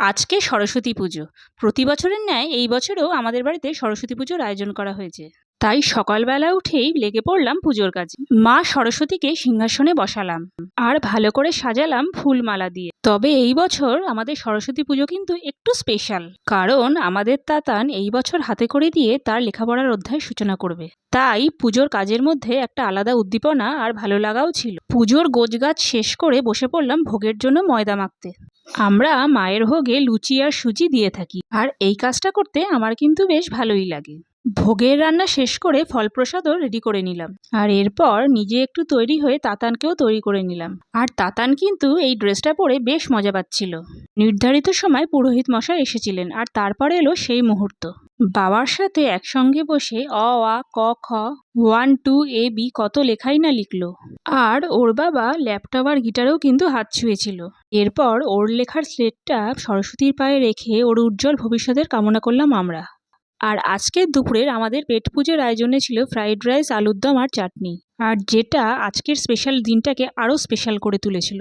আজকে সরস্বতী পুজো। প্রতি বছরের ন্যায় এই বছরেও আমাদের বাড়িতে সরস্বতী পুজোর আয়োজন করা হয়েছে। তাই সকালবেলা উঠেই লেগে পড়লাম পুজোর কাজে। মা সরস্বতীকে সিংহাসনে বসালাম আর ভালো করে সাজালাম ফুলমালা দিয়ে। তবে এই বছর আমাদের সরস্বতী পুজো কিন্তু একটু স্পেশাল, কারণ আমাদের তাতান এই বছর হাতে করে দিয়ে তার লেখাপড়ার অধ্যায় সূচনা করবে। তাই পুজোর কাজের মধ্যে একটা আলাদা উদ্দীপনা আর ভালো লাগাও ছিল। পুজোর গোছগাছ শেষ করে বসে পড়লাম ভোগের জন্য ময়দা মাখতে। আমরা মায়ের ভোগে লুচি আর সুজি দিয়ে থাকি, আর এই কাজটা করতে আমার কিন্তু বেশ ভালোই লাগে। ভোগের রান্না শেষ করে ফল প্রসাদও রেডি করে নিলাম, আর এরপর নিজে একটু তৈরি হয়ে তাতানকেও তৈরি করে নিলাম। আর তাতান কিন্তু এই ড্রেসটা পরে বেশ মজা পাচ্ছিল। নির্ধারিত সময় পুরোহিত মশাই এসেছিলেন, আর তারপরে এলো সেই মুহূর্ত। বাবার সাথে একসঙ্গে বসে অ আ ক খ 1 2 AB কত লেখাই না লিখলো। আর ওর বাবা ল্যাপটপ আর গিটারেও কিন্তু হাত ছুঁয়েছিল। এরপর ওর লেখার স্লেটটা সরস্বতীর পায়ে রেখে ওর উজ্জ্বল ভবিষ্যতের কামনা করলাম আমরা। আর আজকের দুপুরের আমাদের পেট পুজোর আয়োজনে ছিল ফ্রাইড রাইস, আলুর দম আর চাটনি, আর যেটা আজকের স্পেশাল দিনটাকে আরও স্পেশাল করে তুলেছিল।